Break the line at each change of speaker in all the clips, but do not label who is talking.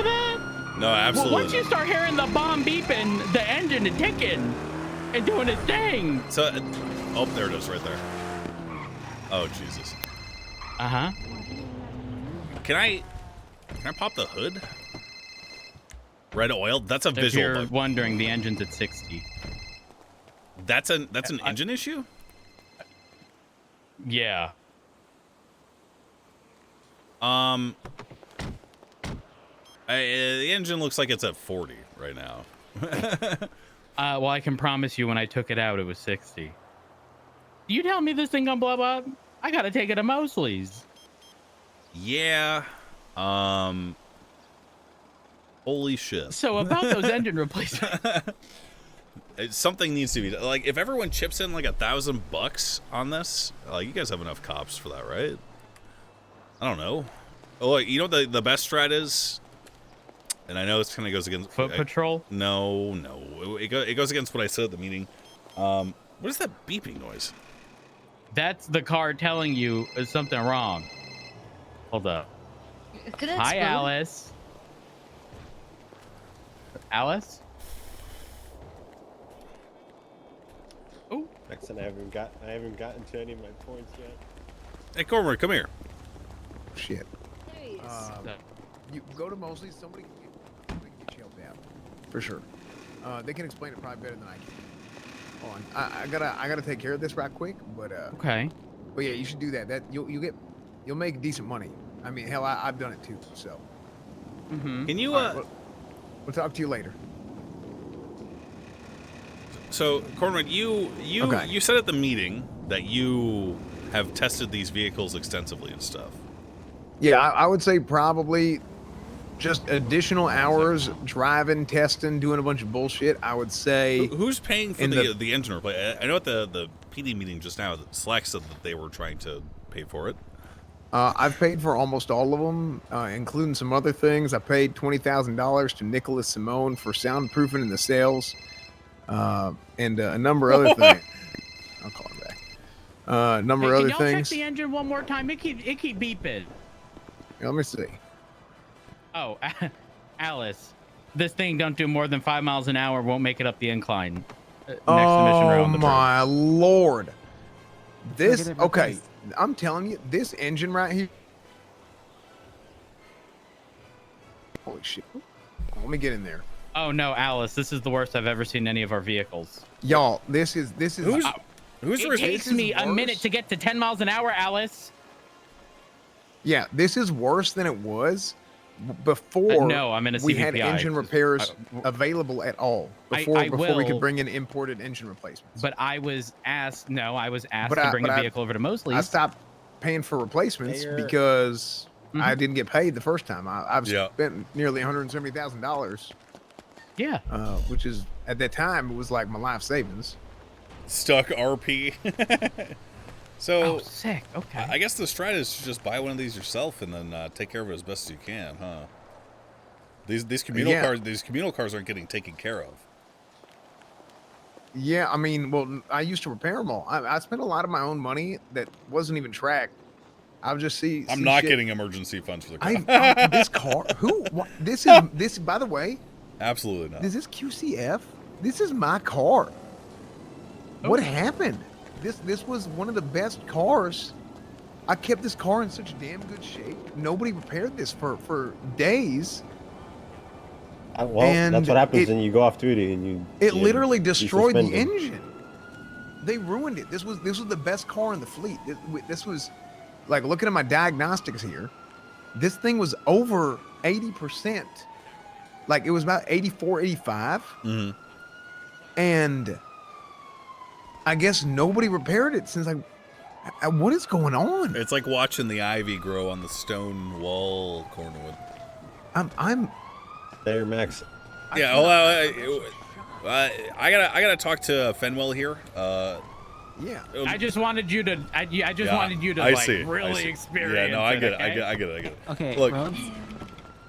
accident?
No, absolutely.
Well, once you start hearing the bomb beeping, the engine is ticking and doing its thing.
So, oh, there it is, right there. Oh Jesus. Can I pop the hood? Red oil? That's a visual
If you're
bug.
wondering, the engine's at 60.
That's an engine issue?
Yeah.
The engine looks like it's at 40 right now.
Well, I can promise you when I took it out, it was 60. You tell me this thing gonna blow up? I gotta take it to Mosley's.
Yeah. Holy shit.
So about those engine replacements.
Something needs to be done. Like, if everyone chips in like $1,000 on this, like, you guys have enough cops for that, right? I don't know. Oh, like, you know what the best strat is? And I know this kind of goes against
Foot patrol?
No. It goes against what I said at the meeting. What is that beeping noise?
That's the car telling you there's something wrong. Hold up. Hi, Alice. Alice? Oh.
Jackson, I haven't gotten to any of my points yet.
Hey, Cormac, come here.
Shit.
So-
You go to Mosley. Somebody can get you helped out for sure. They can explain it probably better than I can. Hold on, I gotta take care of this right quick. But
Okay.
But yeah, you should do that. You'll make decent money. I mean, hell, I've done it too. So.
Can you
Right, we'll talk to you later.
So, Cormac, you said at the meeting that you have tested these vehicles extensively and stuff.
Yeah, I would say probably just additional hours driving, testing, doing a bunch of bullshit. I would say.
Who's paying for the engine replacement? I know at the PD meeting just now, Slack said that they were trying to pay for it.
I've paid for almost all of them, including some other things. I paid $20,000 to Nicholas Simone for soundproofing in the sales, and a number of other things. I'll call him back. A number of other
can y'all
things.
check the engine one more time? It keep beeping.
Let me see.
Oh, Alice, this thing don't do more than 5 miles an hour. Won't make it up the incline. Next to Mission Row on the
my lord! This
Get it
okay.
replaced.
I'm telling you, this engine right here. Holy shit! Let me get in there,
Oh no, Alice, this is the worst I've ever seen any of our vehicles.
y'all. This is.
Who's
It takes me a minute to get to 10 miles an hour, Alice.
Yeah, this is worse than it was before.
No, I'm in a
we had
CVPI.
engine repairs available at all before we
will,
could bring in imported engine replacements.
But I was asked. No, I was asked
But
to
I-
bring
but
a
I-
vehicle over to Mosley's.
I stopped paying for replacements
Mayor.
because
Mhm.
I didn't get paid the first time. I've
Yeah.
spent nearly $170,000,
Yeah.
which is at that time it was like my life savings.
Stuck RP. So,
Oh, sick. Okay.
I guess the strat is to just buy one of these yourself and then take care of it as best as you can, huh? These communal cars aren't getting taken care of.
Yeah, I mean, well, I used to repair them all. I spent a lot of my own money that wasn't even tracked. I would just see.
I'm
see
not
shit.
getting emergency funds for the car.
This car. Who? What, this. By the way,
Absolutely not.
is this QCF? This is my car. What happened? This was one of the best cars. I kept this car in such damn good shape. Nobody repaired this for days.
Well,
And
that's what happens
it-
when you go off duty and you.
It
you-
literally
you
destroyed the
suspend them.
engine. They ruined it. This was the best car in the fleet. This was like looking at my diagnostics here. This thing was over 80%. Like it was about 84, 85.
Mhm.
And I guess nobody repaired it since like, what is going on?
It's like watching the ivy grow on the stone wall, Cornwood.
I'm
There, Max.
Yeah, I gotta talk to Fenwell here.
yeah.
I just wanted you to. I just wanted you to
I
like
see, I
really
see.
experience.
Yeah, no, I get it.
okay?
I get it.
Okay,
Look,
Rhodes.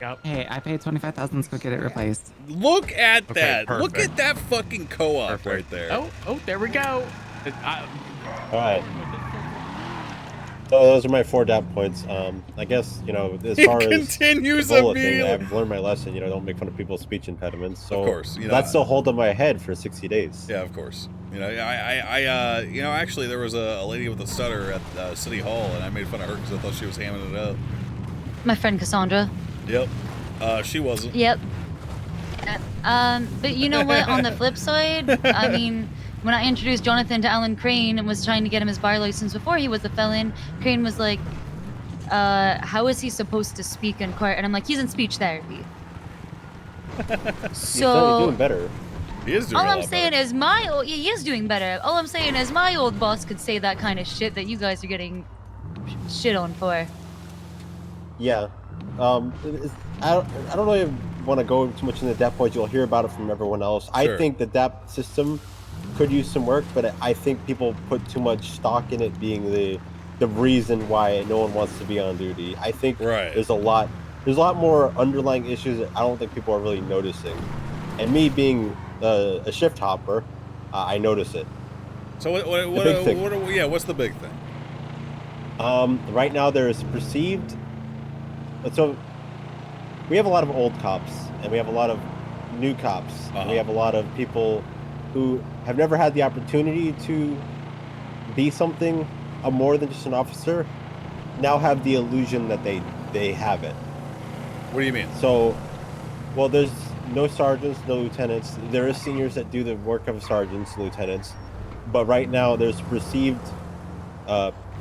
Yep.
Hey, I paid 25,000 to go get it replaced.
look at
Okay,
that. Look
perfect.
at that fucking co-op
Perfect.
right there.
Oh, there we go.
All right. So those are my 4 DAP points. I guess, as far
He
as the
continues
bullet thing,
immediately.
I've learned my lesson. Don't make fun of people's speech impediments. So
Of course,
that's still hold in my head for 60 days.
Yeah, of course. Actually, there was a lady with a stutter at City Hall, and I made fun of her because I thought she was hamming it up.
My friend Cassandra.
Yep. She wasn't.
Yep. But you know what? On the flip side, I mean, when I introduced Jonathan to Alan Crane and was trying to get him his bar license before he was a felon, Crane was like, how is he supposed to speak in court? And I'm like, he's in speech therapy.
He's doing better.
He is doing
all
a
I'm
lot
saying
better.
is he is doing better. All I'm saying is my old boss could say that kind of shit that you guys are getting shit on for.
Yeah. I don't really want to go too much into DAP points. You'll hear about it from everyone else.
Sure.
I think the DAP system could use some work, but I think people put too much stock in it being the reason why no one wants to be on duty. I think there's a lot more underlying issues that I don't think people are really noticing. And me being a shift hopper, I notice it.
So what's the big thing?
Right now there is perceived. So we have a lot of old cops, and we have a lot of new cops, and we have a lot of people who have never had the opportunity to be something more than just an officer, now have the illusion that they have it.
What do you mean?
So, well, there's no sergeants, no lieutenants. There is seniors that do the work of sergeants, lieutenants, but right now there's perceived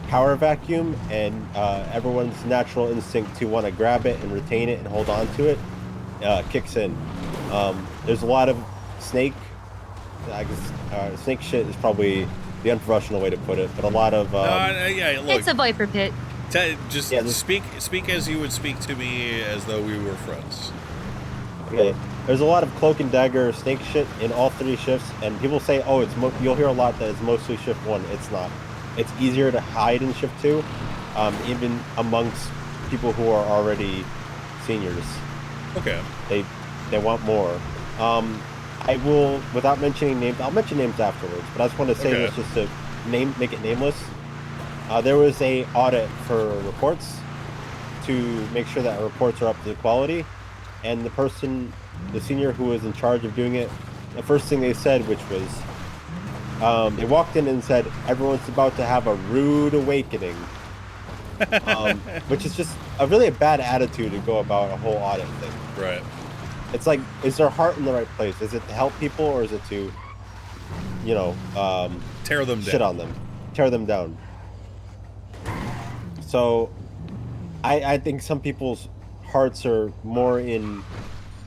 power vacuum, and everyone's natural instinct to want to grab it and retain it and hold on to it kicks in. There's a lot of snake shit is probably the unprofessional way to put it, but a lot of
look,
It's a viper pit.
Speak as you would speak to me as though we were friends.
Okay, there's a lot of cloak and dagger snake shit in all 3 shifts, and people say, oh, you'll hear a lot that it's mostly shift 1. It's not. It's easier to hide in shift 2, even amongst people who are already seniors.
Okay.
They want more. I will, without mentioning names, I'll mention names afterwards, but I just want to say this just to make it nameless. There was a audit for reports to make sure that reports are up to quality, and the senior who was in charge of doing it, the first thing they said, which was, they walked in and said, everyone's about to have a rude awakening. Which is just a bad attitude to go about a whole audit thing.
Right.
It's like, is their heart in the right place? Is it to help people, or is it to,
tear them
shit
down.
on them, tear them down? So, I think some people's hearts are more in.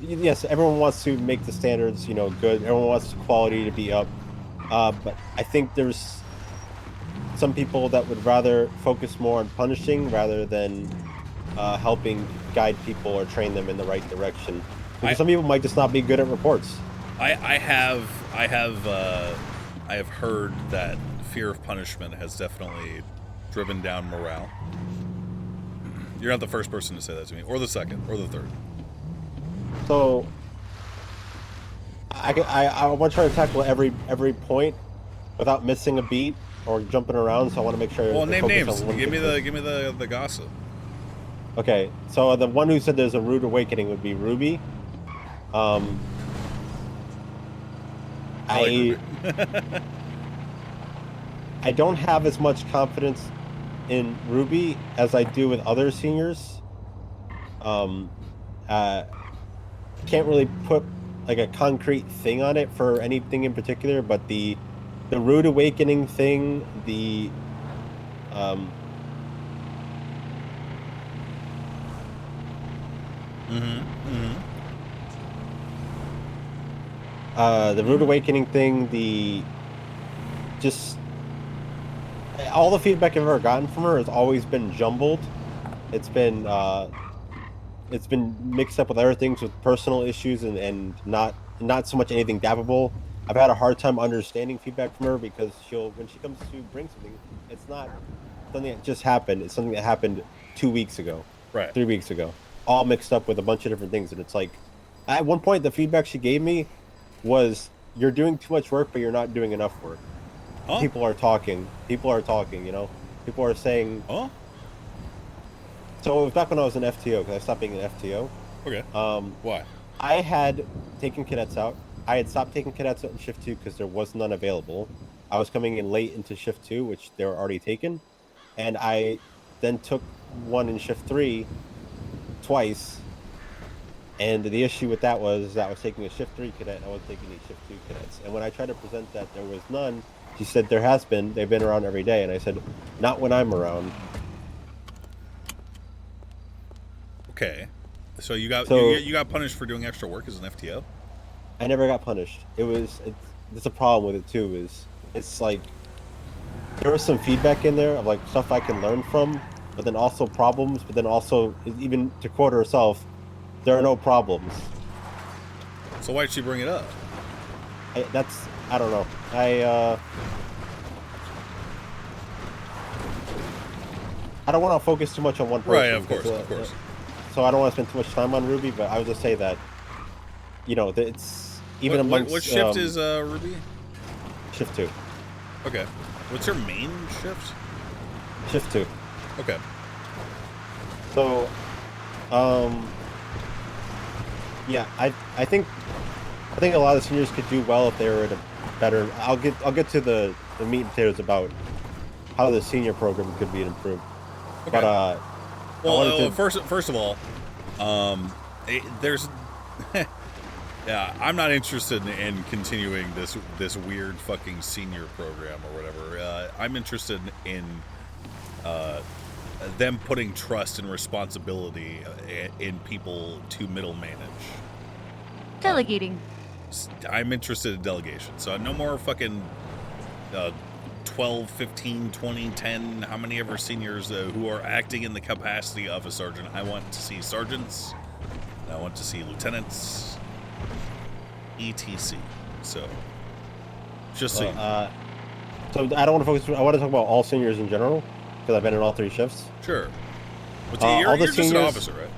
Yes, everyone wants to make the standards, good. Everyone wants quality to be up, but I think there's some people that would rather focus more on punishing rather than helping guide people or train them in the right direction. Because some people might just not be good at reports.
I have heard that fear of punishment has definitely driven down morale. You're not the first person to say that to me, or the second, or the third.
So I want to try to tackle every point without missing a beat or jumping around. So I want to make sure.
Well, name names.
Give
me the gossip.
Okay, so the one who said there's a rude awakening would be Ruby. I don't have as much confidence in Ruby as I do with other seniors. Can't really put like a concrete thing on it for anything in particular, but the rude awakening thing, the rude awakening thing, all the feedback I've ever gotten from her has always been jumbled. It's been mixed up with other things, with personal issues and not so much anything dappable. I've had a hard time understanding feedback from her because when she comes to bring something, it's not something that just happened. It's something that happened 2 weeks ago,
right?
3 weeks ago, all mixed up with a bunch of different things. And it's like, at one point, the feedback she gave me was, "You're doing too much work, but you're not doing enough work." Huh? People are talking. People are saying,
Oh,
so it was back when I was an FTO, because I stopped being an FTO.
okay. Why?
I had taken cadets out. I had stopped taking cadets out in shift 2 because there was none available. I was coming in late into shift 2, which they were already taken. And I then took one in shift 3 twice. And the issue with that was that I was taking a shift 3 cadet and I was taking these shift 2 cadets. And when I tried to present that there was none, she said there has been. They've been around every day. And I said, not when I'm around.
Okay. So you got
So-
you got punished for doing extra work as an FTO?
I never got punished. It's a problem with it too. It's like there was some feedback in there of like stuff I can learn from, but then also problems. But then also, even to quote herself, there are no problems.
So why'd she bring it up?
I don't know. I don't want to focus too much on one person.
Right, of course.
So I don't want to spend too much time on Ruby, but I would just say that, it's even amongst
what shift is Ruby?
shift 2.
Okay. What's your main shift?
Shift 2.
Okay.
So, yeah, I think a lot of the seniors could do well if they were at a better. I'll get to the meat and potatoes about how the senior program could be improved.
Okay.
But
well, first of all, there's yeah, I'm not interested in continuing this weird fucking senior program or whatever. I'm interested in them putting trust and responsibility in people to middle manage.
Delegating.
I'm interested in delegation. So no more fucking 12, 15, 20, 10, how many ever seniors who are acting in the capacity of a sergeant. I want to see sergeants. And I want to see lieutenants. ETC. So, just so you know.
So I don't want to focus. I want to talk about all seniors in general because I've been in all 3 shifts.
Sure. But
all the
you're just an
seniors-
officer, right?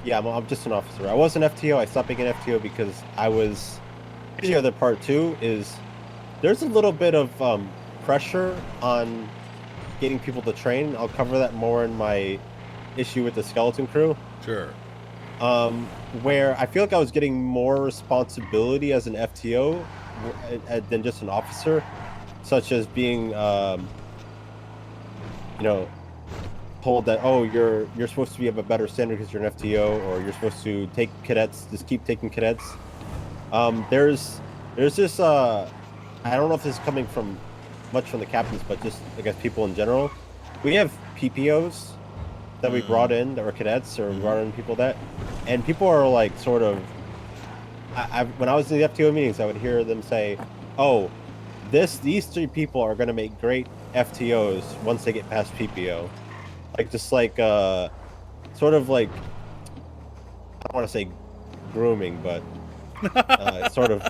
Yeah, I'm just an officer. I was an FTO. I stopped being an FTO because I was. The other part too is there's a little bit of pressure on getting people to train. I'll cover that more in my issue with the skeleton crew.
Sure.
Where I feel like I was getting more responsibility as an FTO than just an officer, such as being, told that you're supposed to be of a better standard because you're an FTO, or you're supposed to take cadets, just keep taking cadets. There's this I don't know if this is coming from much from the captains, but just I guess people in general. We have PPOs that we brought in that were cadets, or we brought in people and people are like sort of. When I was in the FTO meetings, I would hear them say, "Oh, these 3 people are going to make great FTOs once they get past PPO," sort of like I don't want to say grooming, but sort of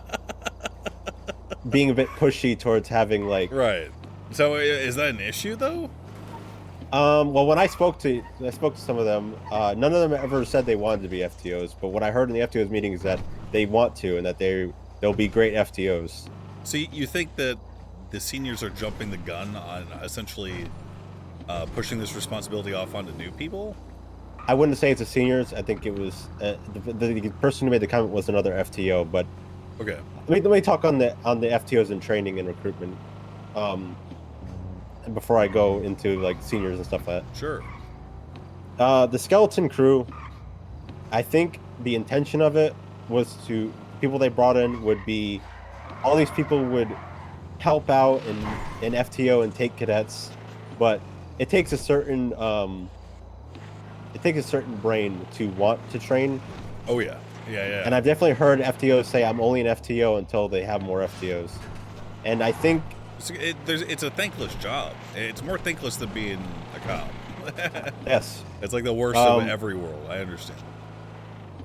being a bit pushy towards having like.
Right. So is that an issue though?
Well, when I spoke to some of them, none of them ever said they wanted to be FTOs. But what I heard in the FTOs meeting is that they want to, and that they'll be great FTOs.
So you think that the seniors are jumping the gun on essentially pushing this responsibility off onto new people?
I wouldn't say it's the seniors. I think it was the person who made the comment was another FTO. But
Okay.
let me talk on the FTOs in training and recruitment. Before I go into like seniors and stuff like that.
Sure.
The skeleton crew, I think the intention of it was to people they brought in would be all these people would help out in FTO and take cadets, but it takes a certain brain to want to train.
Oh yeah. Yeah.
And I've definitely heard FTOs say I'm only an FTO until they have more FTOs, and I think.
It's a thankless job. It's more thankless than being a cop.
Yes.
It's like the worst of every world. I understand.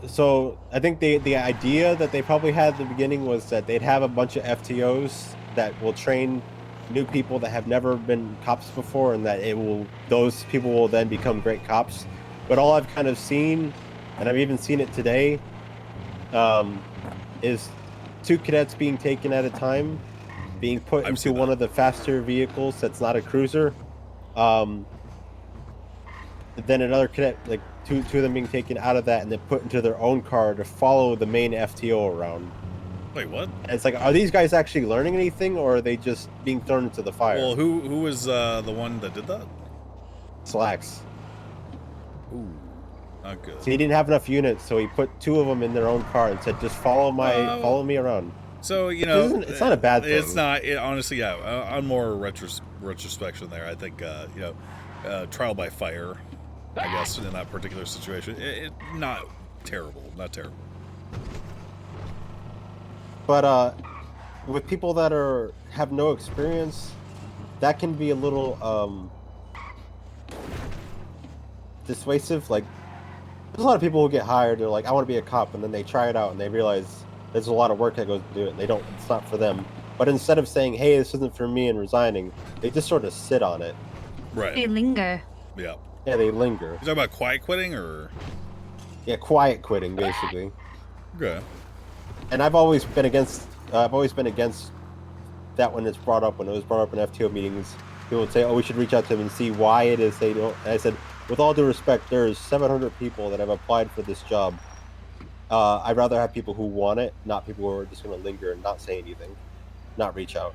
So I think the idea that they probably had at the beginning was that they'd have a bunch of FTOs that will train new people that have never been cops before, and that those people will then become great cops. But all I've kind of seen, and I've even seen it today, is 2 cadets being taken at a time, being put into one of the faster vehicles that's not a cruiser, Then another cadet, like two of them being taken out of that and then put into their own car to follow the main FTO around.
Wait, what?
And it's like, are these guys actually learning anything, or are they just being thrown into the fire?
Well, who was the one that did that?
Slacks.
Ooh, not good.
So he didn't have enough units, so he put 2 of them in their own car and said, "Just follow me around."
So
it's not a bad thing.
It's not. Honestly, yeah. On more retrospection, there, I think trial by fire. I guess in that particular situation, not terrible. Not terrible.
But with people that have no experience, that can be a little dissuasive. Like, there's a lot of people who get hired. They're like, "I want to be a cop," and then they try it out and they realize there's a lot of work that goes into it. And it's not for them. But instead of saying, "Hey, this isn't for me," and resigning, they just sort of sit on it.
Right.
They linger.
Yeah.
Yeah, they linger.
You talking about quiet quitting or?
Yeah, quiet quitting, basically.
Okay.
And I've always been against that when it's brought up. When it was brought up in FTO meetings, people would say, "Oh, we should reach out to them and see why it is they don't." And I said, with all due respect, there's 700 people that have applied for this job. I'd rather have people who want it, not people who are just going to linger and not say anything, not reach out.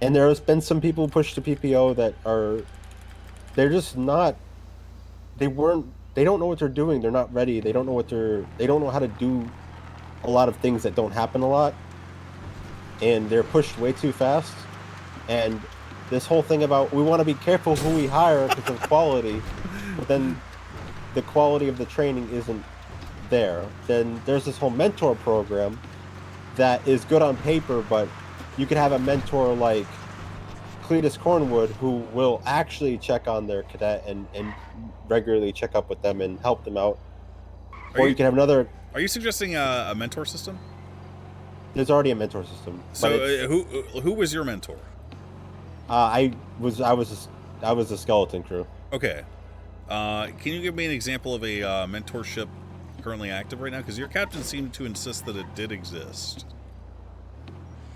And there's been some people pushed to PPO that they're just not. They don't know what they're doing. They're not ready. They don't know how to do a lot of things that don't happen a lot. And they're pushed way too fast. And this whole thing about, we want to be careful who we hire because of quality, but then the quality of the training isn't there. Then there's this whole mentor program that is good on paper, but you could have a mentor like Cletus Cornwood who will actually check on their cadet and regularly check up with them and help them out. Or you can have another.
Are you suggesting a mentor system?
There's already a mentor system.
So who was your mentor?
I was a skeleton crew.
Okay. Can you give me an example of a mentorship currently active right now? Because your captain seemed to insist that it did exist.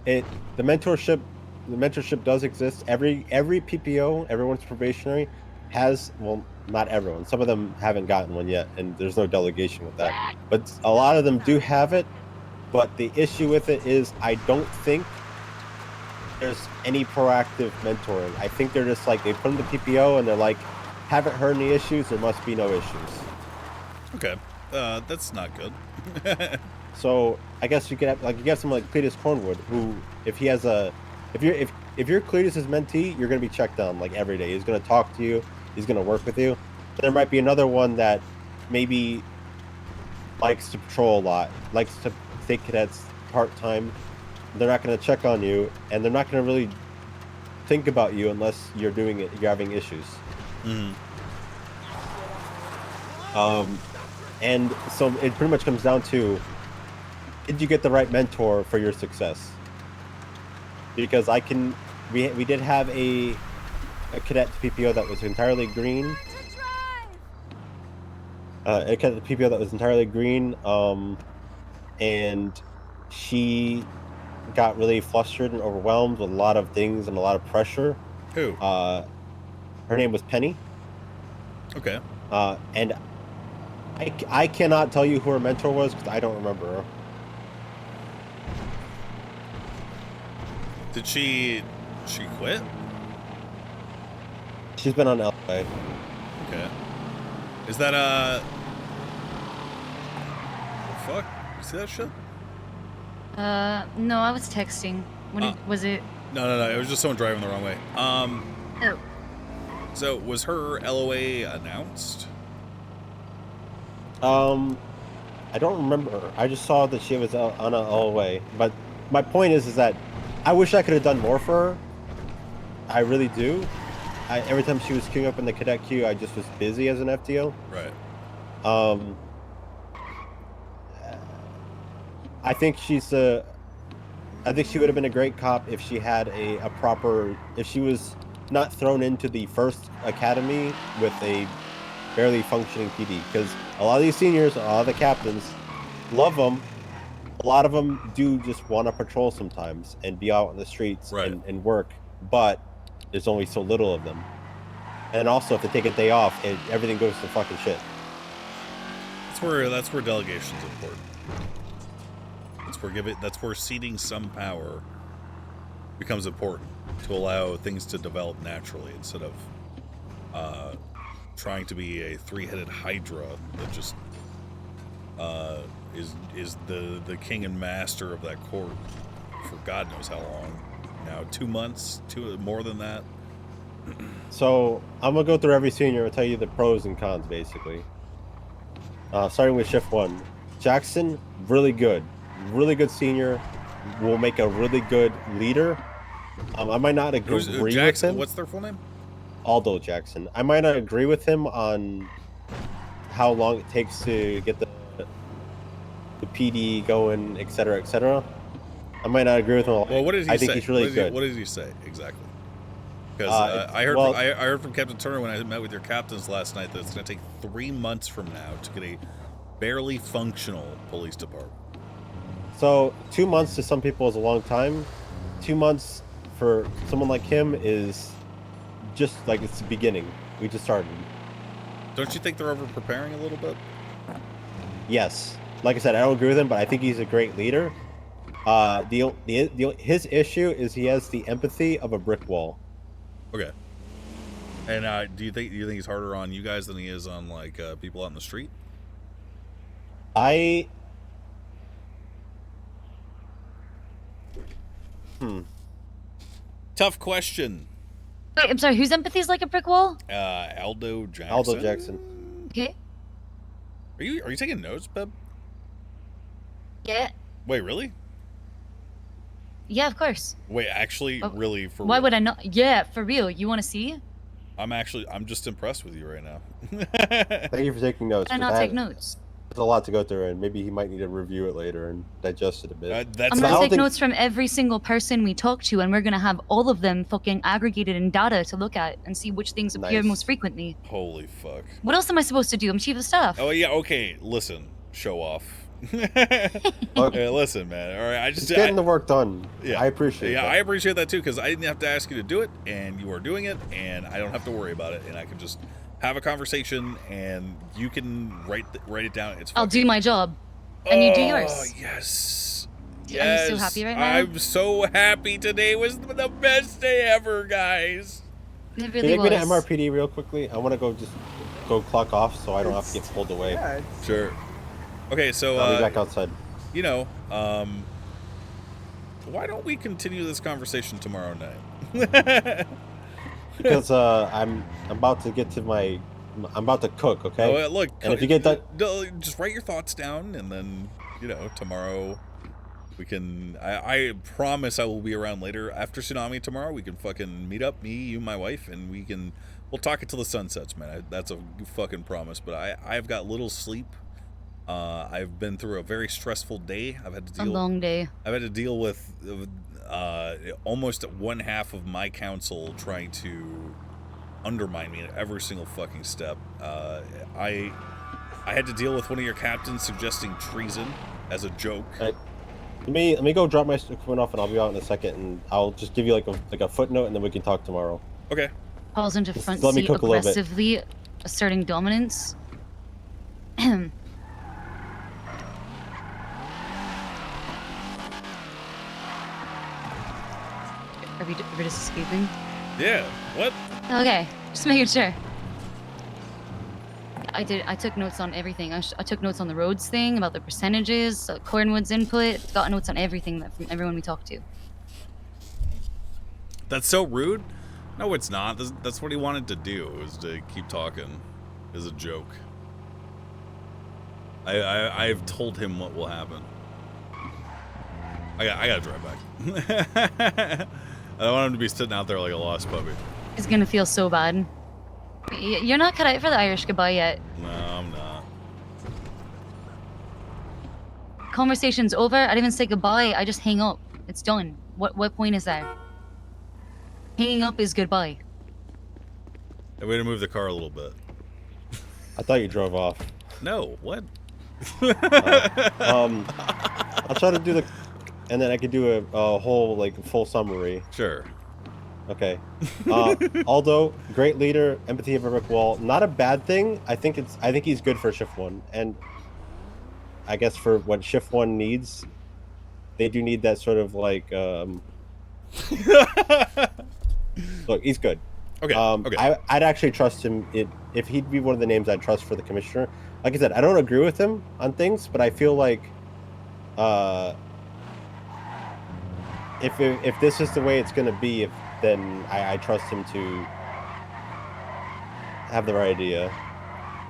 The mentorship does exist. Every PPO, everyone's probationary, has, well, not everyone. Some of them haven't gotten one yet, and there's no delegation with that. But a lot of them do have it. But the issue with it is, I don't think there's any proactive mentoring. I think they're just like, they put them to PPO and they're like, haven't heard any issues, there must be no issues.
Okay, that's not good.
So I guess you have someone like Cletus Cornwood, who, if you're Cletus's mentee, you're gonna be checked on like every day. He's gonna talk to you, he's gonna work with you. But there might be another one that maybe likes to patrol a lot, likes to take cadets part-time. They're not going to check on you, and they're not going to really think about you unless you're having issues.
Mm-hmm.
And so it pretty much comes down to, did you get the right mentor for your success? Because we did have a cadet PPO that was entirely green. A cadet PPO that was entirely green, and she got really flustered and overwhelmed with a lot of things and a lot of pressure.
Who?
Her name was Penny.
Okay.
And I cannot tell you who her mentor was because I don't remember her.
Did she quit?
She's been on LA.
Okay. Is that fuck? You see that shit?
No, I was texting. Was it?
No. It was just someone driving the wrong way.
Oh.
So was her LOA announced?
I don't remember. I just saw that she was on a LOA. But my point is that I wish I could have done more for her. I really do. Every time she was queuing up in the cadet queue, I just was busy as an FTO.
Right.
I think she would have been a great cop if she had if she was not thrown into the first academy with a barely functioning PD. Because a lot of these seniors, a lot of the captains, love them. A lot of them do just want to patrol sometimes and be out on the streets
right.
and work. But there's only so little of them. And also, if they take a day off, everything goes to fucking shit.
That's where delegation's important. That's where ceding some power becomes important to allow things to develop naturally instead of trying to be a three-headed hydra that just is the king and master of that court for God knows how long now. 2 months, more than that.
So I'm gonna go through every senior and tell you the pros and cons, basically. Starting with shift 1, Jackson, really good senior, will make a really good leader. I might not agree with him.
What's their full name?
Aldo Jackson. I might not agree with him on how long it takes to get the PD going, etc., etc. I might not agree with him.
Well, what did he say?
I think he's really good.
What did he say exactly? Because I heard from Captain Turner when I met with your captains last night that it's going to take 3 months from now to get a barely functional police department.
So 2 months to some people is a long time. 2 months for someone like him is just like it's the beginning. We just started.
Don't you think they're over preparing a little bit?
Yes. Like I said, I don't agree with him, but I think he's a great leader. His issue is he has the empathy of a brick wall.
Okay. And do you think he's harder on you guys than he is on like people out in the street? Tough question.
Wait, I'm sorry. Whose empathy is like a brick wall?
Aldo Jackson.
Aldo Jackson.
Okay.
Are you taking notes, Beb?
Yeah.
Wait, really?
Yeah, of course.
Wait, actually, really, for
Why
real?
would I not? Yeah, for real. You want to see?
I'm just impressed with you right now.
Thank you for taking notes.
Why not take notes?
There's a lot to go through, and maybe he might need to review it later and digest it a bit.
I'm gonna take notes from every single person we talk to, and we're gonna have all of them fucking aggregated in data to look at and see which things appear most frequently.
Holy fuck.
What else am I supposed to do? I'm chief of staff.
Oh yeah, okay. Listen, show off. Okay, listen, man. All right,
Just getting the work done.
Yeah,
I appreciate.
Yeah,
that.
I appreciate that too, because I didn't have to ask you to do it, and you are doing it, and I don't have to worry about it, and I can just have a conversation, and you can write it down.
I'll do my job, and you do yours.
Oh yes.
Are you so happy right now?
I'm so happy. Today was the best day ever, guys.
It
Can
really
you
was.
take me to MRPD real quickly? I want to go clock off so I don't have to get pulled away.
Yeah,
Sure. Okay, so
I'll be back outside.
You know, why don't we continue this conversation tomorrow night?
Because I'm about to get to I'm about to cook. Okay.
Oh, look.
And if you get that,
just write your thoughts down, and then tomorrow we can. I promise I will be around later after tsunami tomorrow. We can fucking meet up, me, you, my wife, and we'll talk until the sun sets, man. That's a fucking promise. But I've got little sleep. I've been through a very stressful day. I've had to deal.
A long day.
I've had to deal with almost one half of my council trying to undermine me at every single fucking step. I had to deal with one of your captains suggesting treason as a joke.
let me go drop my equipment off, and I'll be out in a second, and I'll just give you like a footnote, and then we can talk tomorrow.
Okay.
Falls into front
let me
seat
cook a little bit.
aggressively, asserting dominance. Are we just escaping?
Yeah. What?
Okay, just making sure. I took notes on everything. I took notes on the roads thing, about the percentages, Cornwood's input. Got notes on everything from everyone we talked to.
That's so rude. No, it's not. That's what he wanted to do, was to keep talking as a joke. I've told him what will happen. I gotta drive back. I don't want him to be sitting out there like a lost puppy.
He's gonna feel so bad. You're not cut out for the Irish goodbye yet.
No, I'm not.
Conversation's over. I didn't even say goodbye. I just hang up. It's done. What point is there? Hanging up is goodbye.
I'm going to move the car a little bit.
I thought you drove off.
No, what?
I'll try to do and then I could do a whole full summary.
Sure.
Okay. Aldo, great leader, empathy of a brick wall. Not a bad thing. I think he's good for shift 1, and I guess for what shift 1 needs, they do need that sort of like. Look, he's good.
Okay. Okay.
I'd actually trust him if he'd be one of the names I'd trust for the commissioner. Like I said, I don't agree with him on things, but I feel like, if this is the way it's going to be, then I trust him to have the right idea.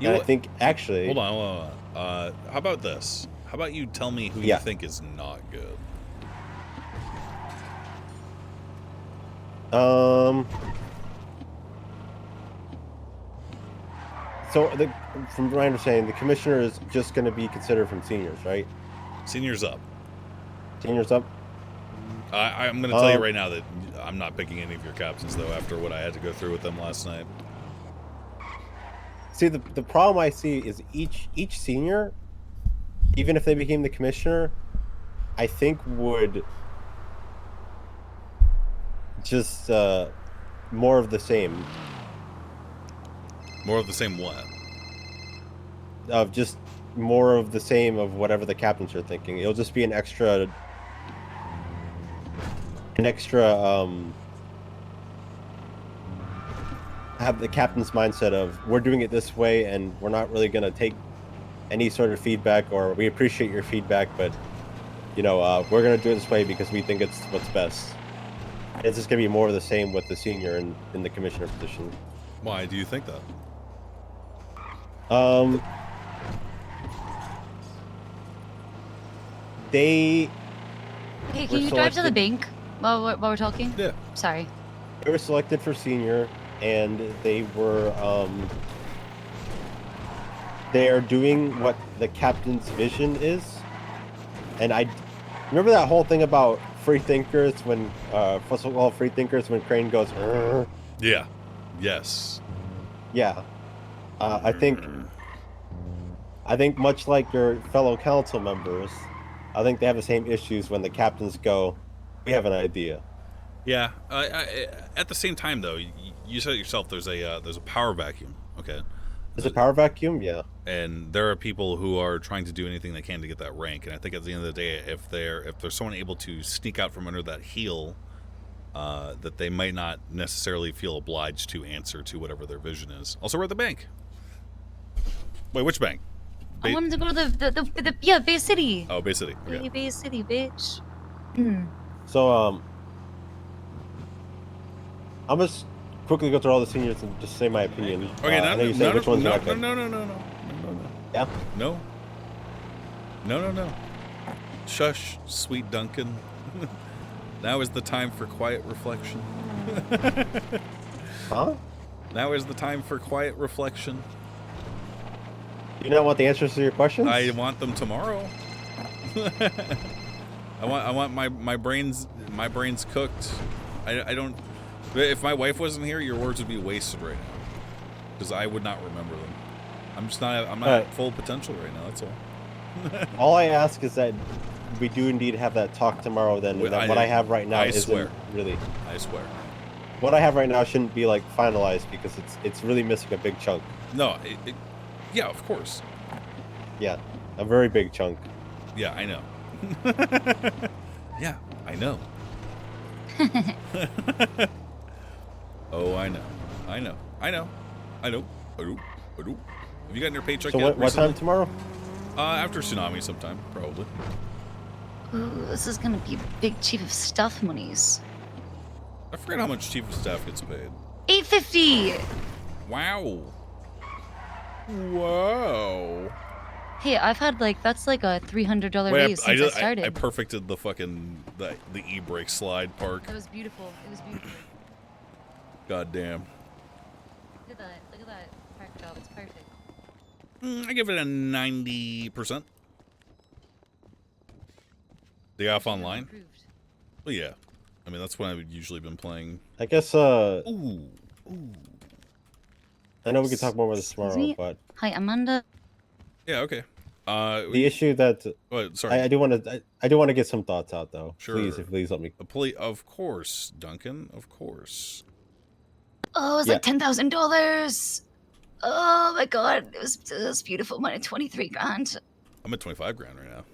You
And I think actually,
hold on. How about this? How about you tell me who you think is not good?
So from my understanding, the commissioner is just going to be considered from seniors, right?
Seniors up.
Seniors up.
I'm going to tell you right now that I'm not picking any of your captains, though, after what I had to go through with them last night.
See, the problem I see is each senior, even if they became the commissioner, I think would just more of the same.
More of the same what?
Of just more of the same of whatever the captains are thinking. It'll just be an extra have the captain's mindset of we're doing it this way and we're not really going to take any sort of feedback, or we appreciate your feedback, but we're going to do it this way because we think it's what's best. It's just going to be more of the same with the senior in the commissioner position.
Why do you think that?
They
Hey, can you drive to the bank while we're talking?
Yeah.
Sorry.
They were selected for senior, and they are doing what the captain's vision is. And I remember that whole thing about free thinkers when free thinkers when Crane goes.
Yeah. Yes.
Yeah. I think much like your fellow council members, I think they have the same issues when the captains go, we have an idea.
Yeah. At the same time, though, you said it yourself. There's a power vacuum. Okay.
There's a power vacuum. Yeah.
And there are people who are trying to do anything they can to get that rank. And I think at the end of the day, if there's someone able to sneak out from under that heel, that they might not necessarily feel obliged to answer to whatever their vision is. Also, we're at the bank. Wait, which bank?
I wanted to go to the Bay City.
Oh, Bay City. Okay.
Bay City, bitch.
So I'm just quickly go through all the seniors and just say my opinion.
Okay,
I know you said which ones you like.
No.
Yeah.
No. Shush, sweet Duncan. Now is the time for quiet reflection.
Huh?
Now is the time for quiet reflection.
You don't want the answers to your questions?
I want them tomorrow. I want my brains cooked. I don't. If my wife wasn't here, your words would be wasted right now, because I would not remember them. I'm not at full potential right now. That's all.
All I ask is that we do indeed have that talk tomorrow. Then what I have right now isn't really.
I swear.
What I have right now shouldn't be like finalized because it's really missing a big chunk.
No, yeah, of course.
Yeah, a very big chunk.
Yeah, I know. Yeah, I know. Oh, I know. Have you gotten your paycheck
So
yet
what time tomorrow?
After Tsunami sometime, probably.
Ooh, this is gonna be big chief of staff monies.
I forget how much chief of staff gets paid.
$850.
Wow. Whoa.
Hey, I've had that's like a $300 raise since I started.
I perfected the fucking the e-brake slide park.
It was beautiful.
God damn.
Look at that park job. It's perfect.
I give it a 90%. The off online?
Improved.
Well, yeah. I mean, that's when I've usually been playing.
I guess.
Ooh.
I know we can talk more about this tomorrow, but
Hi, Amanda.
Yeah, okay.
The issue that
sorry.
I do want to get some thoughts out though.
Sure.
Please let me.
Of course, Duncan. Of course.
Oh, it was like $10,000. Oh my god, it was beautiful money. 23 grand.
I'm at 25 grand right now.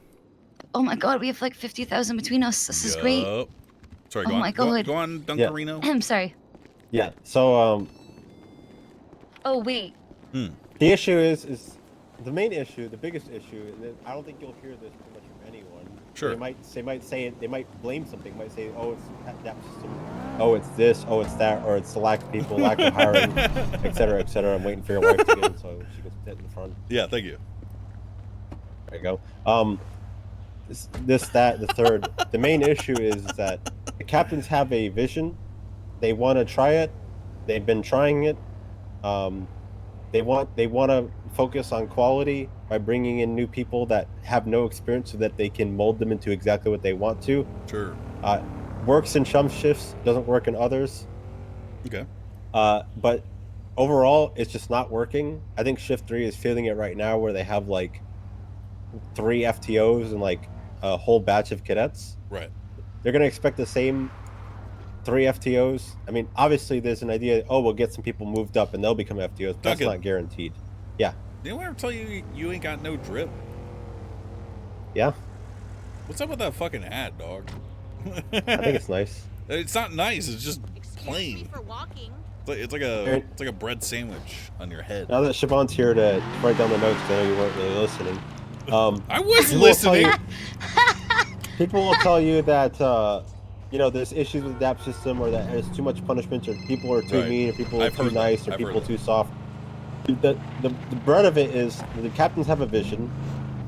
Oh my god, we have like 50,000 between us. This is great.
Sorry,
Oh my god.
Go on, Dunkarino.
I'm sorry.
Yeah. So
Oh wait.
the issue is the main issue, the biggest issue, and I don't think you'll hear this too much from anyone.
Sure.
They might say it. They might blame something. They might say, "Oh, it's that system. Oh, it's this. Oh, it's that. Or it's the lack of people, lack of hiring, etc., etc." I'm waiting for your wife to get in so she can sit in the front.
Yeah, thank you.
There you go. This, that, the third. The main issue is that the captains have a vision. They want to try it. They've been trying it. They want to focus on quality by bringing in new people that have no experience so that they can mold them into exactly what they want to.
Sure.
Works in some shifts, doesn't work in others.
Okay.
But overall, it's just not working. I think Shift 3 is feeling it right now where they have like 3 FTOs and like a whole batch of cadets.
Right.
They're going to expect the same 3 FTOs. I mean, obviously there's an idea, we'll get some people moved up and they'll become FTOs, but that's not guaranteed. Yeah.
Did anyone ever tell you you ain't got no drip?
Yeah.
What's up with that fucking hat, dog?
I think it's nice.
It's not nice. It's just
Excuse
plain.
me for walking.
It's like a bread sandwich on your head.
Now that Siobhan's here to write down the notes, because I know you weren't really listening.
I was listening.
People will tell you that there's issues with the DAP system, or that there's too much punishment, or people are too mean, or people are too nice, or people too soft. The brunt of it is the captains have a vision.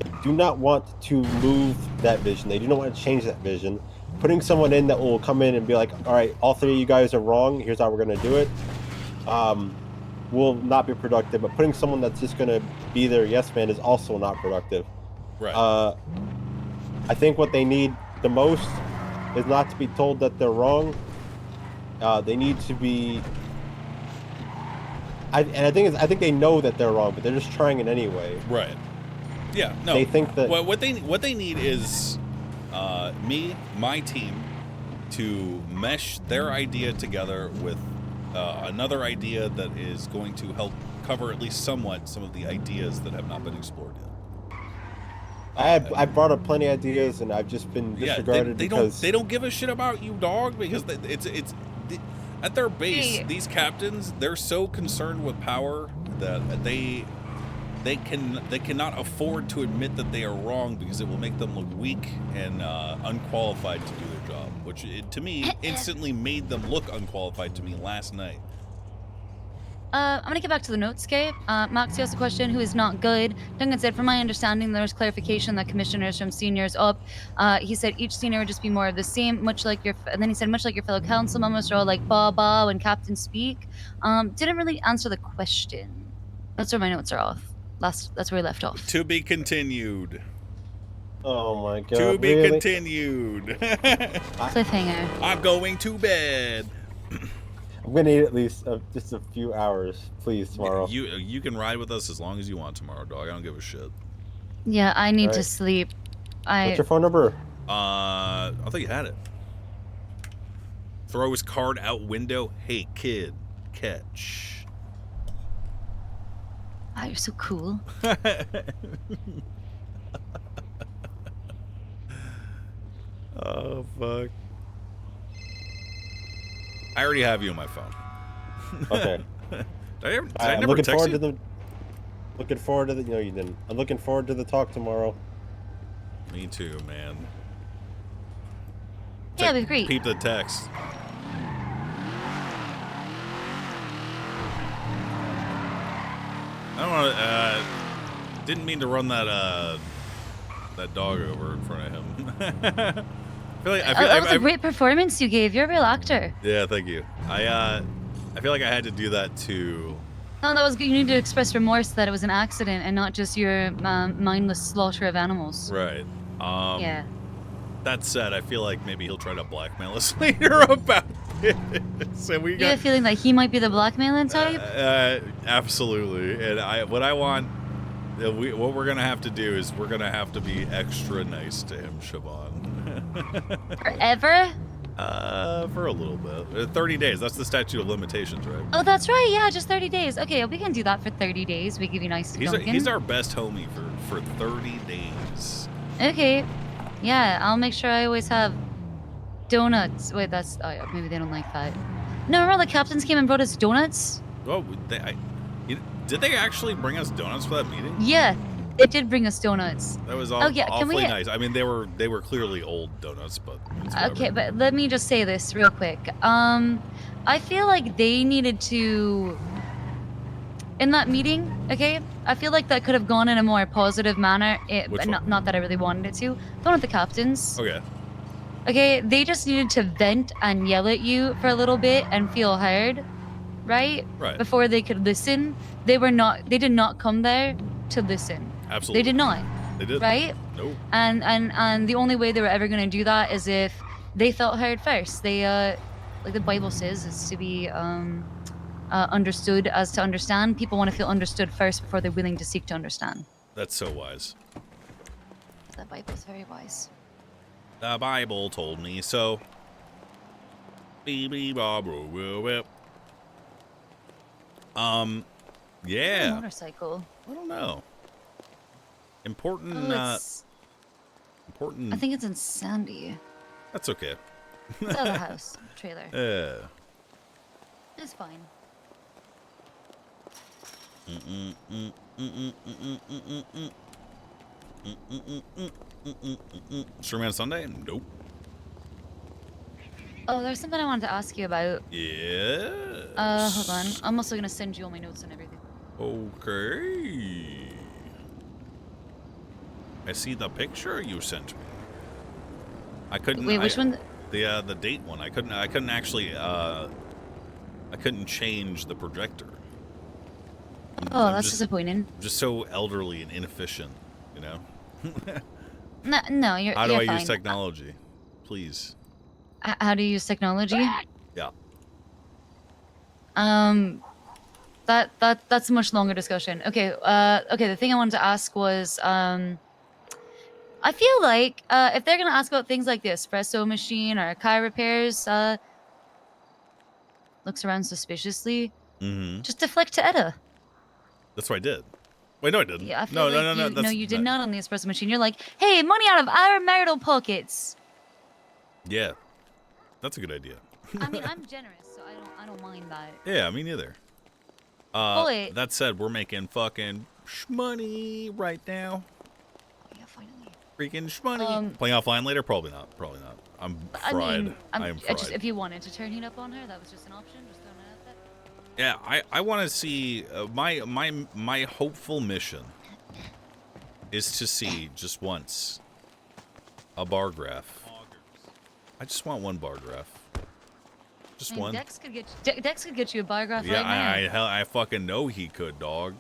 They do not want to move that vision. They do not want to change that vision. Putting someone in that will come in and be like, all right, all 3 of you guys are wrong. Here's how we're going to do it. Will not be productive. But putting someone that's just going to be their yes man is also not productive.
Right.
I think what they need the most is not to be told that they're wrong. They need to be. I think they know that they're wrong, but they're just trying it anyway.
Right. Yeah. No.
They think that
what they need is my team, to mesh their idea together with another idea that is going to help cover at least somewhat some of the ideas that have not been explored yet.
I brought up plenty of ideas, and I've just been disregarded because
they don't give a shit about you, dog. Because it's at their base, these captains, they're so concerned with power that they cannot afford to admit that they are wrong, because it will make them look weak and unqualified to do their job, which to me instantly made them look unqualified to me last night.
I'm gonna get back to the notes, Gabe. Maxie asked a question, who is not good. Duncan said, from my understanding, there's clarification that commissioners from seniors up. He said each senior would just be more of the same, much like and then he said, much like your fellow council members are all like ba when captains speak. Didn't really answer the question. That's where my notes are off. That's where we left off.
To be continued.
Oh my god.
To be
really?
continued.
Cliffhanger.
I'm going to bed.
I'm gonna need at least just a few hours, please, tomorrow.
You can ride with us as long as you want tomorrow, dog. I don't give a shit.
Yeah, I need to sleep.
What's your phone number?
I thought you had it. Throw his card out window. Hey, kid, catch.
Wow, you're so cool.
Oh, fuck. I already have you on my phone.
Okay.
Did I never text you?
Looking forward to the. No, you didn't. I'm looking forward to the talk tomorrow.
Me too, man.
Yeah, it'd be great.
Peep the text. I don't want to. Didn't mean to run that dog over in front of him.
That was a great performance you gave. You're a real actor.
Yeah, thank you. I feel like I had to do that to.
No, that was good. You need to express remorse that it was an accident and not just your mindless slaughter of animals.
Right.
Yeah.
That said, I feel like maybe he'll try to blackmail us later about it. So we
You have a feeling that he might be the blackmailing type?
Absolutely. And what I want What we're gonna have to do is we're gonna have to be extra nice to him, Siobhan.
Forever?
For a little bit. 30 days. That's the statute of limitations, right?
Oh, that's right. Yeah, just 30 days. Okay, we can do that for 30 days. We give you nice to Duncan.
He's our best homie for 30 days.
Okay. Yeah, I'll make sure I always have donuts. Wait, that's... Oh, yeah, maybe they don't like that. No, remember the captains came and brought us donuts?
Oh, did they actually bring us donuts for that meeting?
Yeah, they did bring us donuts.
That was
yeah,
awfully nice. I mean, they were clearly old donuts, but it's
Okay,
whatever.
but let me just say this real quick. I feel like they needed to... In that meeting, okay, I feel like that could have gone in a more positive manner.
Which
Not that I really wanted it to. The one with the captains.
Okay.
Okay, they just needed to vent and yell at you for a little bit and feel heard, right?
Right.
Before they could listen. They did not come there to listen.
Absolutely.
They did not.
They did.
Right?
Nope.
And the only way they were ever going to do that is if they felt heard first. They like the Bible says, is to be understood as to understand. People want to feel understood first before they're willing to seek to understand.
That's so wise.
The Bible's very wise.
The Bible told me so. Yeah.
Motorcycle.
I don't know. Important. Important.
I think it's in Sandy.
That's okay.
It's out of the house trailer.
Yeah.
It's fine.
Stream on Sunday? Nope.
Oh, there's something I wanted to ask you about.
Yeah.
Hold on. I'm also gonna send you all my notes and everything.
Okay. I see the picture you sent me. I couldn't.
Wait, which one?
The date one. I couldn't actually. I couldn't change the projector.
Oh,
I'm
that's
just,
disappointing.
Just so elderly and inefficient, you know.
No, you're.
How do
you're
I
fine.
use technology? Please.
How do you use technology?
Yeah.
That's a much longer discussion. Okay. Okay. The thing I wanted to ask was, I feel like if they're gonna ask about things like the espresso machine or car repairs, looks around suspiciously, just deflect to Etta.
That's what I did. Wait, no, I didn't.
Yeah, I feel
No.
no, you did not on the espresso machine. You're like, hey, money out of our marital pockets.
Yeah, that's a good idea.
I mean, I'm generous, so I don't mind that.
Yeah, me neither.
Boy.
That said, we're making fucking shmoney right now.
Yeah, finally.
Freaking shmoney. Playing offline later? Probably not. Probably not. I'm fried. I am fried.
Just, if you wanted to turn heat up on her, that was just an option. Just throwing it out there.
Yeah, I want to see my hopeful mission is to see just once a bar graph. I just want one bar graph. Just one.
Dex could get you a bar graph
Yeah,
right now.
I fucking know he could, dog.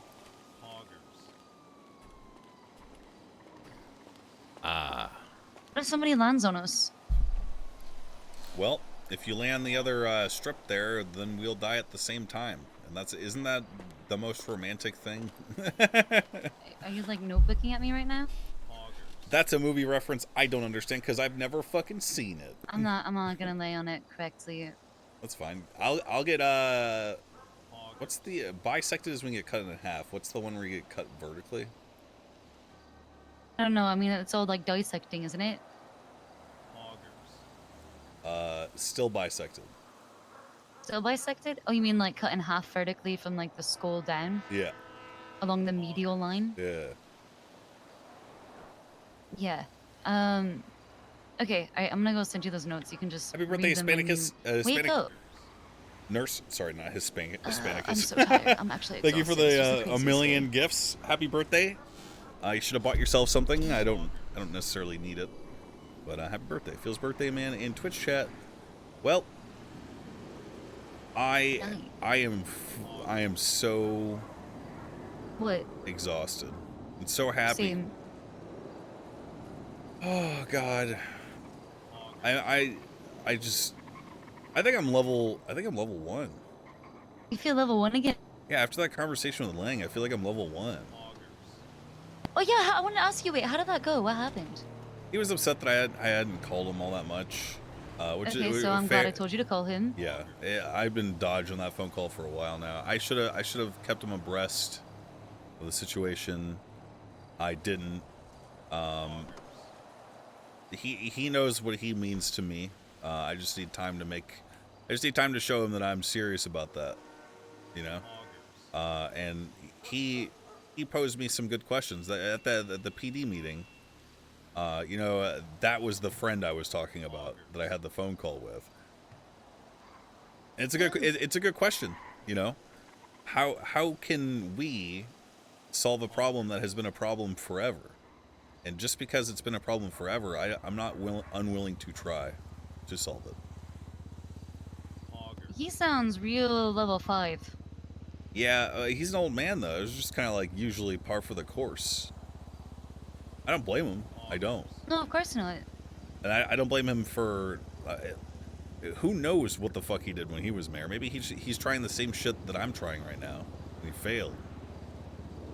What if somebody lands on us?
Well, if you land the other strip there, then we'll die at the same time. And isn't that the most romantic thing?
Are you like notebooking at me right now?
That's a movie reference I don't understand because I've never fucking seen it.
I'm not gonna lay on it correctly.
That's fine. I'll get what's the bisected is when you get cut in half. What's the one where you get cut vertically?
I don't know. I mean, it's all like dissecting, isn't it?
Still bisected.
Still bisected? Oh, you mean like cut in half vertically from like the skull down
Yeah.
along the medial line?
Yeah.
Yeah. Okay. All right, I'm gonna go send you those notes. You can just
Happy birthday,
read them when
Hispanicus.
you... Wake
Hispanic
up.
nurse. Sorry, not Hispanicus.
I'm so tired. I'm actually
Thank you for
exhausted. It's just
the
the
a
craziest
million
day.
gifts. Happy birthday. You should have bought yourself something. I don't necessarily need it, but happy birthday. Feels birthday man in Twitch chat. Well, I am so
What?
exhausted and so happy.
Same.
Oh God. I think I'm level 1.
You feel level 1 again?
Yeah, after that conversation with Lang, I feel like I'm level 1.
Oh yeah, I wanted to ask you. Wait, how did that go? What happened?
He was upset that I hadn't called him all that much, which
Okay,
is
so I'm
fair.
glad I told you to call him.
Yeah, I've been dodging that phone call for a while now. I should have kept him abreast of the situation. I didn't. He knows what he means to me. I just need time to show him that I'm serious about that. You know, and he posed me some good questions at the PD meeting. You know, that was the friend I was talking about that I had the phone call with. And it's a good question. You know, how can we solve a problem that has been a problem forever? And just because it's been a problem forever, I'm not unwilling to try to solve it.
He sounds real level 5.
Yeah, he's an old man, though. It's just kind of like usually par for the course. I don't blame him. I don't.
No, of course not.
And I don't blame him for... who knows what the fuck he did when he was mayor? Maybe he's trying the same shit that I'm trying right now. And he failed.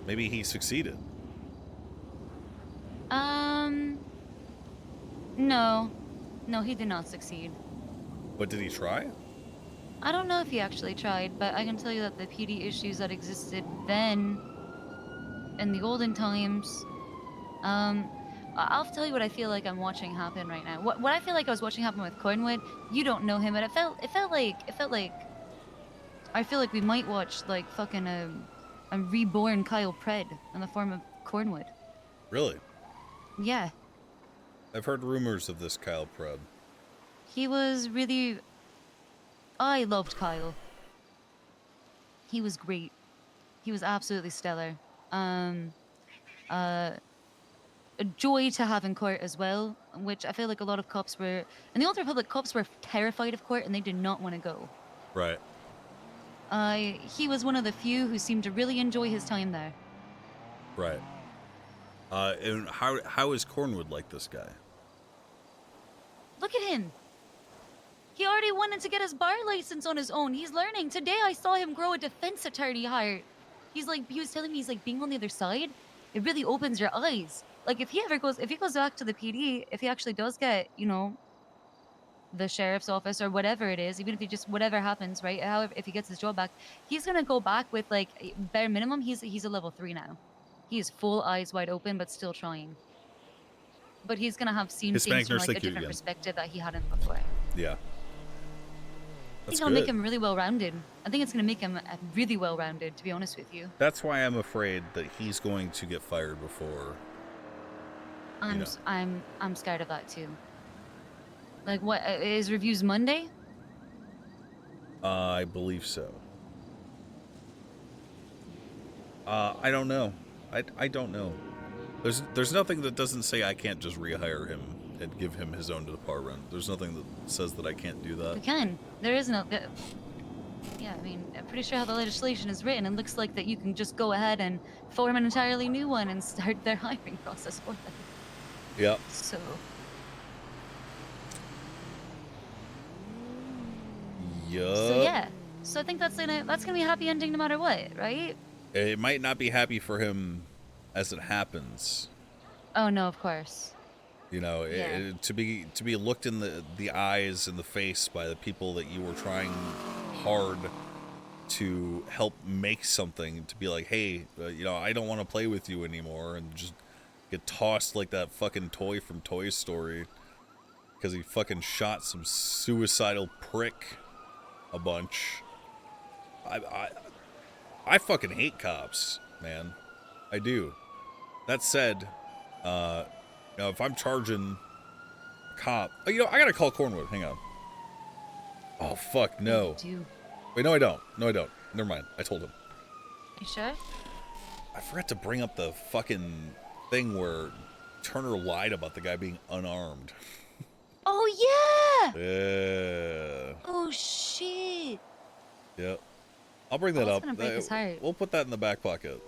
Maybe he succeeded.
No. No, he did not succeed.
But did he try?
I don't know if he actually tried, but I can tell you that the PD issues that existed then, in the olden times, I'll tell you what I feel like I'm watching happen right now. What I feel like I was watching happen with Cornwood, you don't know him, but it felt like I feel like we might watch like fucking a reborn Kyle Pred in the form of Cornwood.
Really?
Yeah.
I've heard rumors of this Kyle Pred.
He was really... I loved Kyle. He was great. He was absolutely stellar. A joy to have in court as well, which I feel like a lot of cops were... In the Old Republic, cops were terrified of court and they did not want to go.
Right.
He was one of the few who seemed to really enjoy his time there.
Right. And how is Cornwood like this guy?
Look at him. He already wanted to get his bar license on his own. He's learning. Today I saw him grow a defense attorney heart. He was telling me he's like being on the other side. It really opens your eyes. Like if he goes back to the PD, if he actually does get, you know, the sheriff's office or whatever it is, even if he just, whatever happens, right? However, if he gets his job back, he's going to go back with like bare minimum. He's a level 3 now. He is full eyes wide open, but still trying. But he's going to have seen
Hispanic
things from
nurse,
like a
thank you
different
again.
perspective that he hadn't before.
Yeah.
I think
That's
it'll
good.
make him really well-rounded. I think it's going to make him really well-rounded, to be honest with you.
That's why I'm afraid that he's going to get fired before.
I'm scared of that too. Like, what is reviews Monday?
I believe so. I don't know. I don't know. There's nothing that doesn't say I can't just rehire him and give him his own department. There's nothing that says that I can't do
You
that.
can. There is no. Yeah, I mean, I'm pretty sure how the legislation is written. It looks like that you can just go ahead and form an entirely new one and start their hiring process for them.
Yep.
So.
Yup.
So yeah. So I think that's gonna be a happy ending no matter what, right?
It might not be happy for him as it happens.
Oh no, of course.
You know,
Yeah.
to be looked in the eyes and the face by the people that you were trying hard to help make something, to be like, hey, you know, I don't want to play with you anymore, and just get tossed like that fucking toy from Toy Story because he fucking shot some suicidal prick a bunch. I fucking hate cops, man. I do. That said, you know, if I'm charging a cop... Oh, you know, I gotta call Cornwood. Hang on. Oh, fuck, no.
You
Wait, no, I don't. No, I don't. Never mind. I told him.
sure?
I forgot to bring up the fucking thing where Turner lied about the guy being unarmed.
Oh yeah!
Yeah.
Oh shit!
Yep. I'll bring that
that's
up.
gonna break his heart.
We'll put that in the back pocket.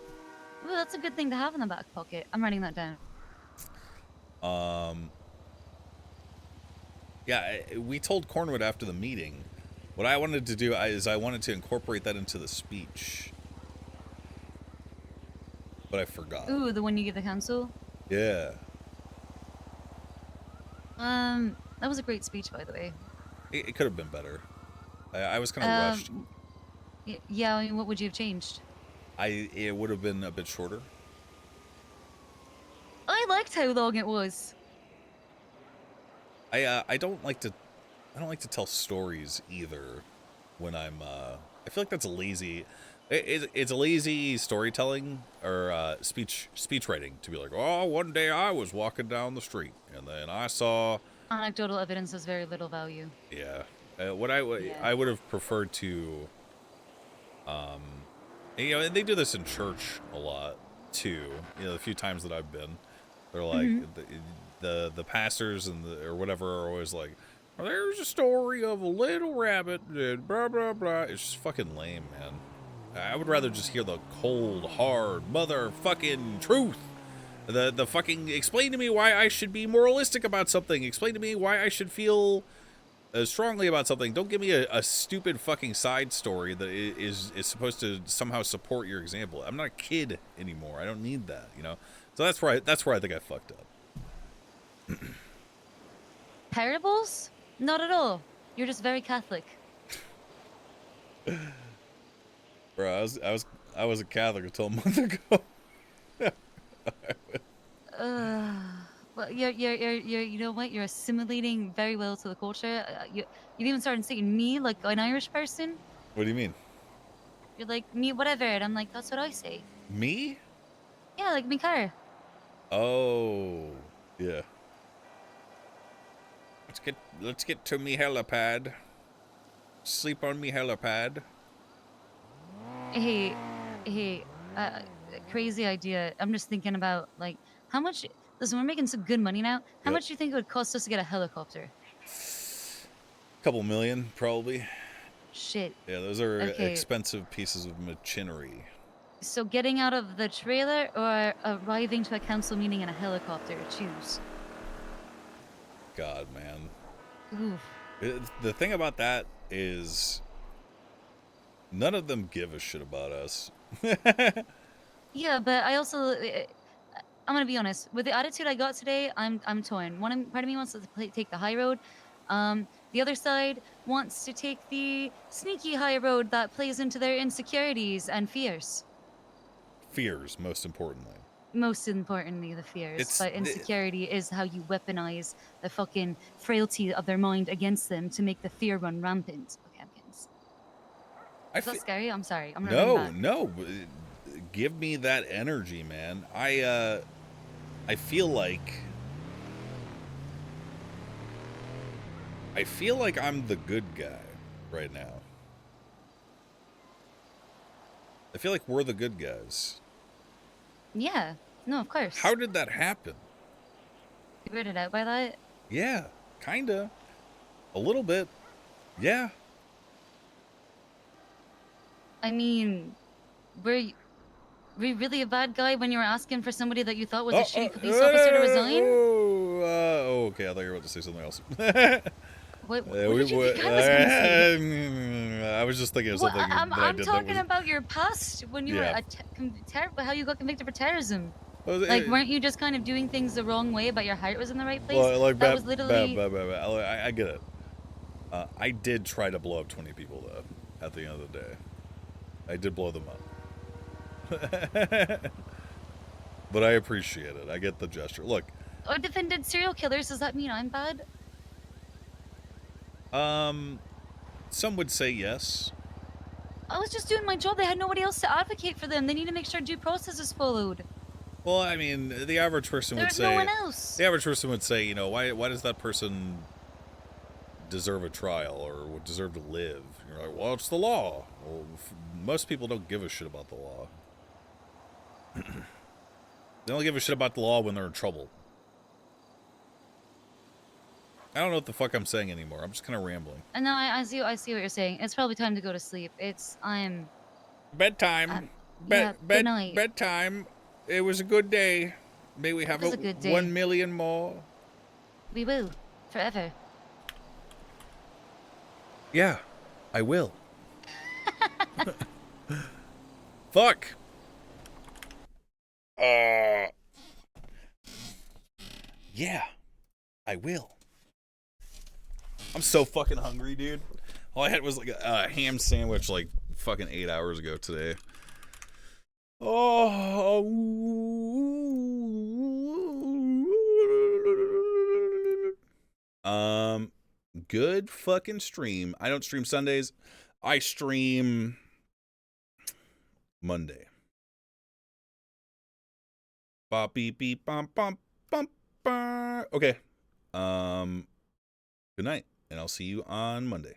Ooh, that's a good thing to have in the back pocket. I'm writing that down.
Yeah, we told Cornwood after the meeting. What I wanted to do is I wanted to incorporate that into the speech. but I forgot.
Ooh, the one you give the council.
Yeah.
That was a great speech, by the way.
It could have been better. I was kind of rushed.
Yeah, I mean, what would you have changed?
It would have been a bit shorter.
I liked how long it was.
I don't like to tell stories either when I'm I feel like that's a lazy it's a lazy storytelling or speech writing to be like, oh, one day I was walking down the street and then I saw
Anecdotal evidence has very little value.
yeah. What I would have preferred to you know, and they do this in church a lot too. You know, the few times that I've been, they're like the pastors and or whatever are always like, well, there's a story of a little rabbit and blah blah blah. It's just fucking lame, man. I would rather just hear the cold, hard, motherfucking truth. The fucking explain to me why I should be moralistic about something. Explain to me why I should feel strongly about something. Don't give me a stupid fucking side story that is supposed to somehow support your example. I'm not a kid anymore. I don't need that, you know. So that's where I think I fucked up.
Parables? Not at all. You're just very Catholic.
Bro, I was a Catholic until a month ago.
Well, you're you know what? You're assimilating very well to the culture. You've even started saying me like an Irish person.
What do you mean?
You're like me, whatever, and I'm like, that's what I say.
Me?
Yeah, like me car.
Oh, yeah. Let's get to me helipad. Sleep on me helipad.
Hey, crazy idea. I'm just thinking about like how much. Listen, we're making some good money now. How much do you think it would cost us to get a helicopter?
Couple million, probably.
Shit.
Yeah, those are expensive pieces of machinery.
So getting out of the trailer or arriving to a council meeting in a helicopter, choose.
God, man.
Oof.
The thing about that is none of them give a shit about us.
Yeah, but I also, I'm gonna be honest. With the attitude I got today, I'm torn. Part of me wants to take the high road. The other side wants to take the sneaky high road that plays into their insecurities and fears.
Fears, most importantly.
Most importantly, the fears. But insecurity is how you weaponize the fucking frailty of their mind against them to make the fear run rampant. Okay, is that scary? I'm sorry. I'm gonna
no. Give me that energy, man. I feel like I'm the good guy right now. I feel like we're the good guys.
Yeah. No, of course.
How did that happen?
You weirded out by that?
Yeah, kinda. A little bit. Yeah.
I mean, were you really a bad guy when you were asking for somebody that you thought was a shitty police officer to resign?
Okay, I thought you were about to say something else.
What did you think I was gonna say?
I was just thinking of something.
I'm talking about your past when you were how you got convicted for terrorism. Like, weren't you just kind of doing things the wrong way, but your heart was in the right place?
Well,
that was literally.
I get it. I did try to blow up 20 people though. At the end of the day, I did blow them up. But I appreciate it. I get the gesture. Look.
I defended serial killers. Does that mean I'm bad?
Some would say yes.
I was just doing my job. They had nobody else to advocate for them. They need to make sure due process is followed.
Well, I mean, the average person would say.
There's no one else.
The average person would say, you know, why does that person deserve a trial or would deserve to live? You're like, well, it's the law. Well, most people don't give a shit about the law. They don't give a shit about the law when they're in trouble. I don't know what the fuck I'm saying anymore. I'm just kind of rambling.
No, I see what you're saying. It's probably time to go to sleep.
Bedtime.
Good night.
Bedtime. It was a good day. May we have
a good day.
1 million more?
We will. Forever.
Yeah, I will. Fuck. Yeah, I will. I'm so fucking hungry, dude. All I had was like a ham sandwich like fucking 8 hours ago today. Oh. Good fucking stream. I don't stream Sundays. I stream Monday. Bop beep beep bump bump bump. Okay. Good night, and I'll see you on Monday.